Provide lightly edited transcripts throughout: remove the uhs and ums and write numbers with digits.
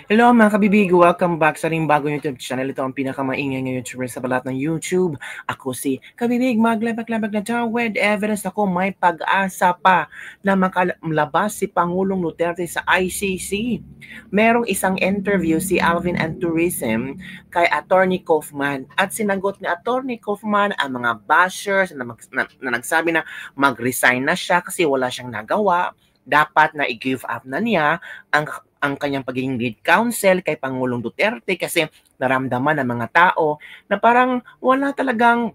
Hello mga kabibig! Welcome back sa ring bagong YouTube channel. Ito ang pinakamaingay ng YouTuber sa balat ng YouTube. Ako si Kabibig, maglabag-labag na daw with evidence ako may pag-asa pa na makalabas si Pangulong Duterte sa ICC. Merong isang interview si Alvin and Tourism kay Attorney Kaufman at sinagot ni Attorney Kaufman ang mga bashers na nagsabi na mag-resign na siya kasi wala siyang nagawa. Dapat na i-give up na niya ang kanyang pagiging lead counsel kay Pangulong Duterte kasi naramdaman ng mga tao na parang wala talagang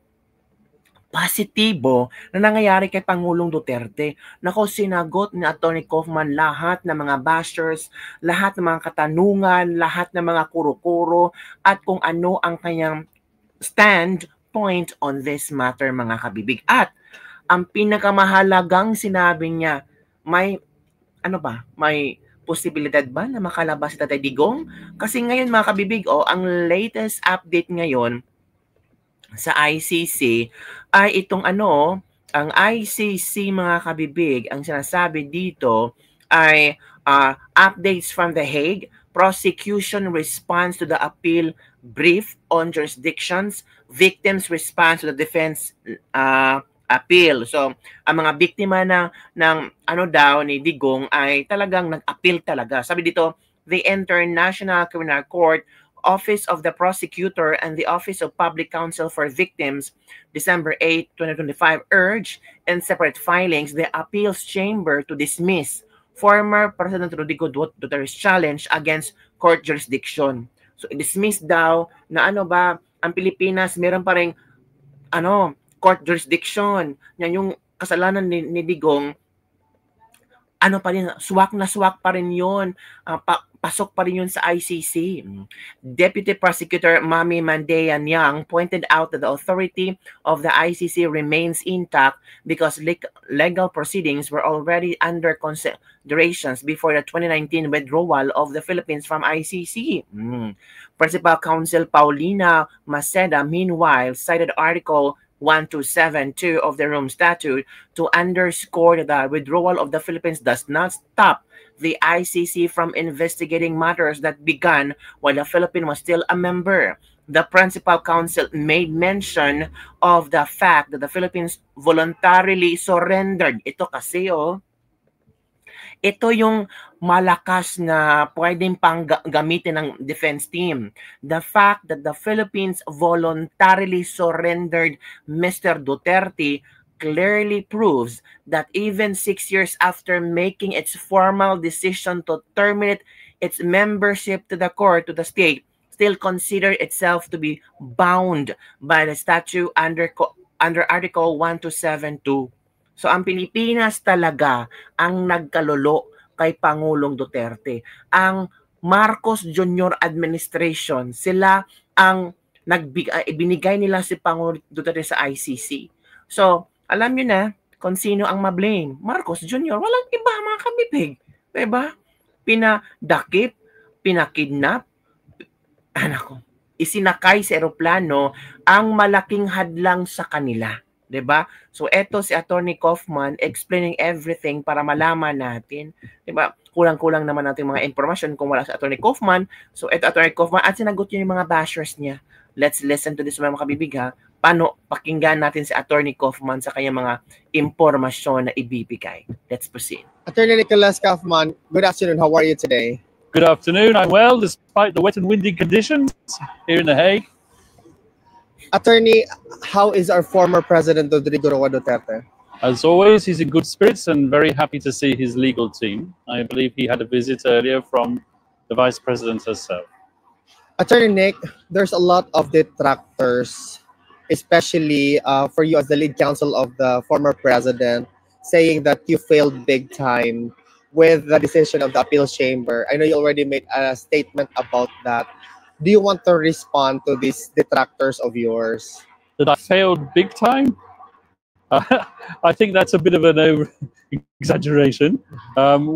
positibo na nangyayari kay Pangulong Duterte. Nako, sinagot ni Atty. Kaufman lahat ng mga bashers, lahat ng mga katanungan, lahat ng mga kuro-kuro at kung ano ang kanyang standpoint on this matter, mga kabibig. At ang pinakamahalagang sinabi niya, may posibilidad ba na makalabas si Tatay Digong? Kasi ngayon mga kabibig, ang latest update ngayon sa ICC ay itong ang ICC mga kabibig, ang sinasabi dito ay updates from The Hague, prosecution response to the appeal brief on jurisdictions, victims response to the defense appeal. So, ang mga biktima ng ni Digong ay talagang nag-appeal talaga. Sabi dito, the International Criminal Court, Office of the Prosecutor, and the Office of Public Counsel for Victims, December 8, 2025, urged in separate filings the appeals chamber to dismiss former President Rodrigo Duterte's challenge against court jurisdiction. So, dismiss daw na ang Pilipinas meron pa ring court jurisdiction. Yan yung kasalanan ni Digong, swak na swak pa rin yun. Pasok pa rin yun sa ICC. Deputy Prosecutor Mami Mandea Nyang pointed out that the authority of the ICC remains intact because legal proceedings were already under considerations before the 2019 withdrawal of the Philippines from ICC. Principal Counsel Paulina Maceda, meanwhile, cited Article 1272 of the Rome Statute to underscore that the withdrawal of the Philippines does not stop the ICC from investigating matters that began while the Philippines was still a member. The principal counsel made mention of the fact that the Philippines voluntarily surrendered. Ito kasi ito yung malakas na pwedeng pang gamitin ng defense team. The fact that the Philippines voluntarily surrendered Mr. Duterte clearly proves that even 6 years after making its formal decision to terminate its membership to the court, to the state, still considered itself to be bound by the statute under Article 1272. So ang Pilipinas talaga ang nagkalolo kay Pangulong Duterte. Ang Marcos Jr. administration, sila ang binigay nila si Pangulong Duterte sa ICC. So, alam niyo na kung sino ang ma-blame. Marcos Jr. Walang iba mga kabibig. Diba? Pinadakip, pinakidnap, isinakay sa eroplano ang malaking hadlang sa kanila. 'Di ba? So eto si Attorney Kaufman explaining everything para malaman natin, 'di ba? Kulang-kulang naman natin mga information kung wala si Attorney Kaufman. So eto Attorney Kaufman at sinagot niya yung mga bashers niya. Let's listen to this mga kabibig ha. Paano pakinggan natin si Attorney Kaufman sa kanyang mga impormasyon na ibibigay. Let's proceed. Attorney Nicholas Kaufman, good afternoon. How are you today? Good afternoon. I'm well despite the wet and windy conditions here in The Hague. Attorney, how is our former President Rodrigo Duterte? As always, he's in good spirits and very happy to see his legal team. I believe he had a visit earlier from the Vice President herself. Attorney Nick, there's a lot of detractors, especially for you as the lead counsel of the former President, saying that you failed big time with the decision of the appeals chamber. I know you already made a statement about that. Do you want to respond to these detractors of yours? That I failed big time? I think that's a bit of an exaggeration.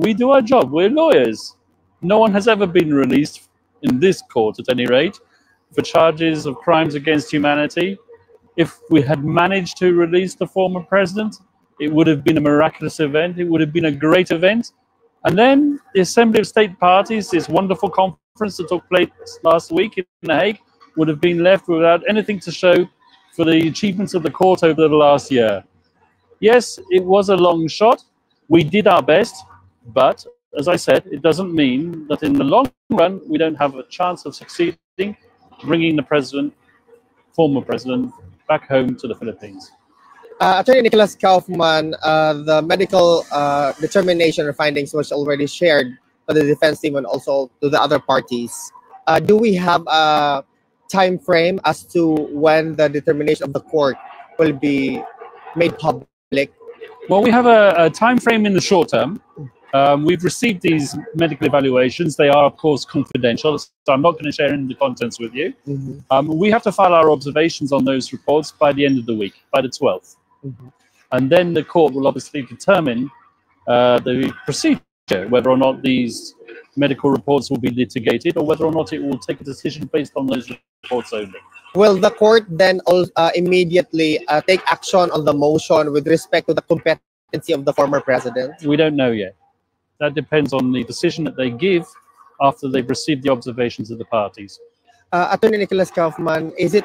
We do our job. We're lawyers. No one has ever been released, in this court at any rate, for charges of crimes against humanity. If we had managed to release the former president, it would have been a miraculous event. It would have been a great event. And then the Assembly of State Parties, this wonderful conference that took place last week in The Hague, would have been left without anything to show for the achievements of the court over the last year. Yes, it was a long shot. We did our best, but as I said, it doesn't mean that in the long run we don't have a chance of succeeding, bringing the president, former president, back home to the Philippines. Attorney Nicholas Kaufman, the medical determination or findings was already shared by the defense team and also to the other parties. Do we have a time frame as to when the determination of the court will be made public? Well, we have a time frame in the short term. We've received these medical evaluations. They are, of course, confidential, so I'm not going to share any of the contents with you. We have to file our observations on those reports by the end of the week, by the 12th. And then the court will obviously determine the procedure, whether or not these medical reports will be litigated or whether or not it will take a decision based on those reports only. Will the court then immediately take action on the motion with respect to the competency of the former president? We don't know yet. That depends on the decision that they give after they've received the observations of the parties. Attorney Nicholas Kaufman, is it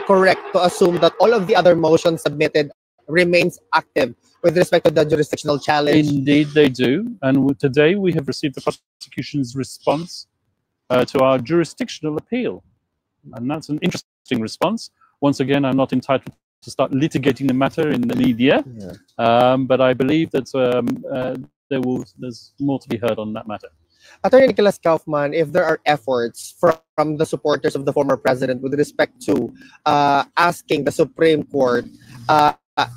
correct to assume that all of the other motions submitted remains active with respect to the jurisdictional challenge? Indeed, they do. And today we have received the prosecution's response to our jurisdictional appeal. And that's an interesting response. Once again, I'm not entitled to start litigating the matter in the media, but I believe that there's more to be heard on that matter. Attorney Nicholas Kaufman, if there are efforts from the supporters of the former president with respect to asking the Supreme Court,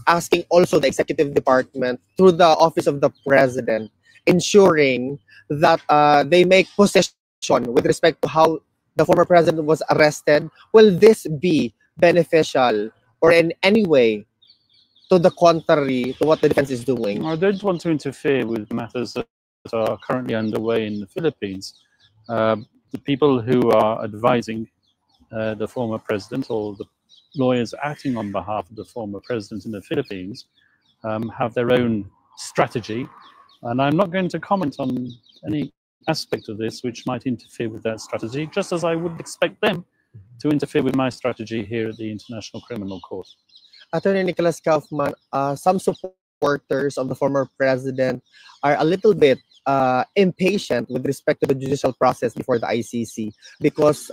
asking also the executive department through the office of the president, ensuring that they make position with respect to how the former president was arrested, will this be beneficial or in any way to the contrary to what the defense is doing? I don't want to interfere with matters that are currently underway in the Philippines. The people who are advising the former president or the lawyers acting on behalf of the former president in the Philippines have their own strategy, and I'm not going to comment on any aspect of this which might interfere with that strategy, just as I would expect them to interfere with my strategy here at the International Criminal Court. Attorney Nicholas Kaufman, some supporters of the former president are a little bit impatient with respect to the judicial process before the ICC, because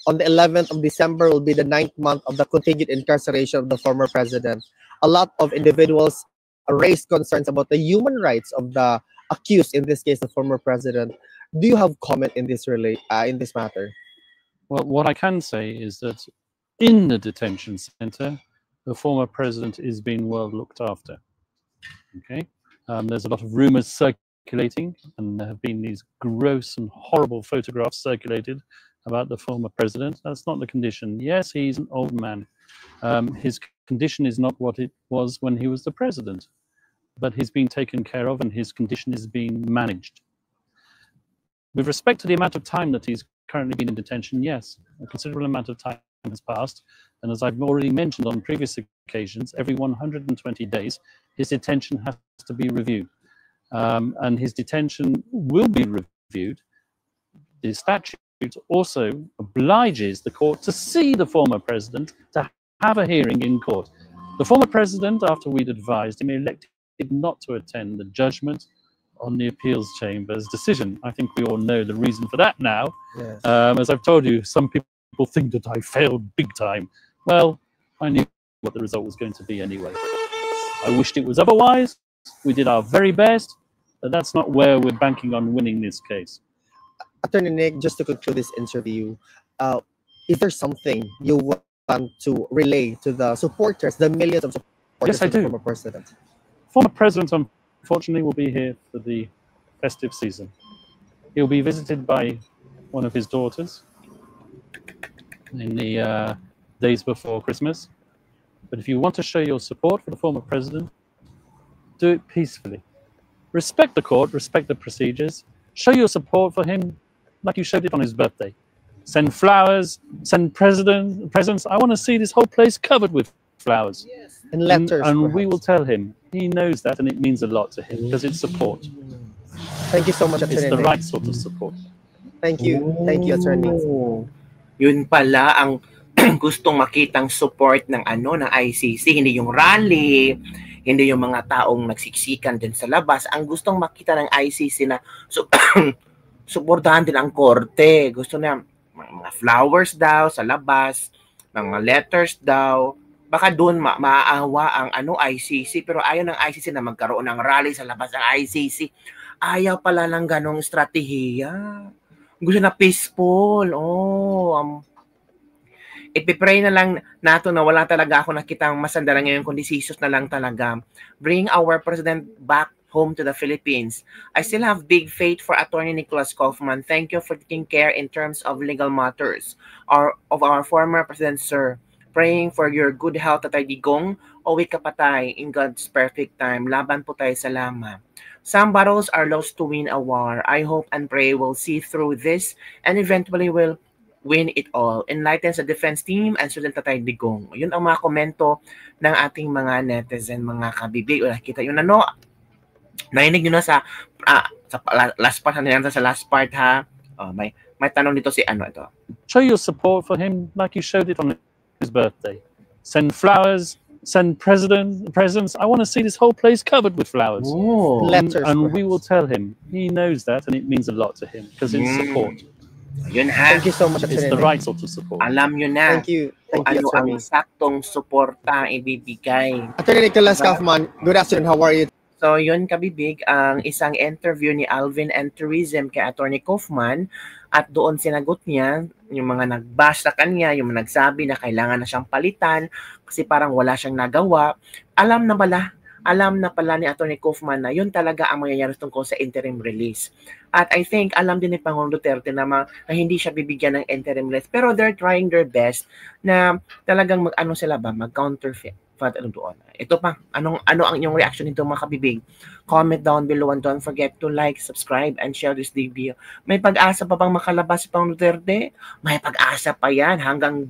on the 11th of December will be the 9th month of the continued incarceration of the former president. A lot of individuals raised concerns about the human rights of the accused, in this case, the former president. Do you have comment in this matter? Well, what I can say is that in the detention center, the former president is being well looked after. Okay, there's a lot of rumors circulating, and there have been these gross and horrible photographs circulated about the former president. That's not the condition. Yes, he's an old man. His condition is not what it was when he was the president, but he's being taken care of and his condition is being managed. With respect to the amount of time that he's currently been in detention, yes, a considerable amount of time has passed. And as I've already mentioned on previous occasions, every 120 days, his detention has to be reviewed. And his detention will be reviewed. The statute also obliges the court to see the former president, to have a hearing in court. The former president, after we'd advised him, elected not to attend the judgment on the appeals chamber's decision. I think we all know the reason for that now. Yes. As I've told you, some people think that I failed big time. Well, I knew what the result was going to be anyway. I wished it was otherwise. We did our very best, but that's not where we're banking on winning this case. Attorney Nick, just to conclude this interview, is there something you want to relay to the supporters, the millions of supporters of the former president? Former president, unfortunately, will be here for the festive season. He'll be visited by one of his daughters in the days before Christmas. But if you want to show your support for the former president, do it peacefully. Respect the court, respect the procedures, show your support for him like you showed it on his birthday. Send flowers, send presents. I want to see this whole place covered with flowers. Yes. And letters. And we will tell him. He knows that, and it means a lot to him because it's support. Thank you so much, It's Attorney the Nick. right sort of support. Thank you, Attorney. Oh. Yun pala ang gustong makitang support ng ng ICC, hindi yung rally, hindi yung mga taong nagsiksikan din sa labas. Ang gustong makita ng ICC na suportahan din ang korte. Gusto na mga flowers daw sa labas, mga letters daw. Baka doon maaawa ang ICC, pero ayaw ng ICC na magkaroon ng rally sa labas ng ICC. Ayaw pala ng ganong estratehiya. Gusto na peaceful. Ipipray na lang nato na wala talaga ako nakitang masandara ngayon kundi si Jesus na lang talaga. Bring our president back home to the Philippines. I still have big faith for Attorney Nicholas Kaufman. Thank you for taking care in terms of legal matters of our former president, sir. Praying for your good health, Tatay Digong. Uwi ka patay in God's perfect time. Laban po tayo, salamat. Some battles are lost to win a war. I hope and pray we'll see through this and eventually will win it all. Enlighten sa defense team and Student Tatay Digong. Yun ang mga komento ng ating mga netizen, mga kabibig. Kita yun narinig nyo na sa last part, sa last part ha. May tanong dito si ito. Show your support for him like you showed it on his birthday. Send flowers, send presents. I want to see this whole place covered with flowers. Letters, and we will tell him. He knows that and it means a lot to him because it's support. Yun ha. Thank you so much, It's the right sort of support. Alam nyo na. Thank you, ano ang Attorney. saktong suporta ibibigay. Attorney Nicholas Kaufman, good afternoon. How are you? So yun kabibig, ang isang interview ni Alvin and Tourism kay Attorney Kaufman at doon sinagot niya yung mga nag-bash sa kanya, yung mga nagsabi na kailangan na siyang palitan kasi parang wala siyang nagawa. Alam na pala ni Attorney Kaufman na yun talaga ang mangyayari tungkol sa interim release. At I think alam din ni Pangulong Duterte na hindi siya bibigyan ng interim release pero they're trying their best na talagang mag-counterfeit. Doon. Ito pa, ano ang inyong reaction nito mga kabibig? Comment down below and don't forget to like, subscribe, and share this video. May pag-asa pa bang makalabas si Pangulong Duterte? May pag-asa pa yan hanggang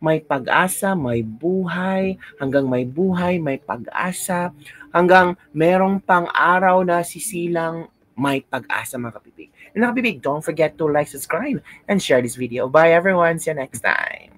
may pag-asa, may buhay, hanggang may buhay, may pag-asa, hanggang merong pang araw na sisilang may pag-asa mga kabibig. And mga kabibig, don't forget to like, subscribe, and share this video. Bye everyone, see you next time.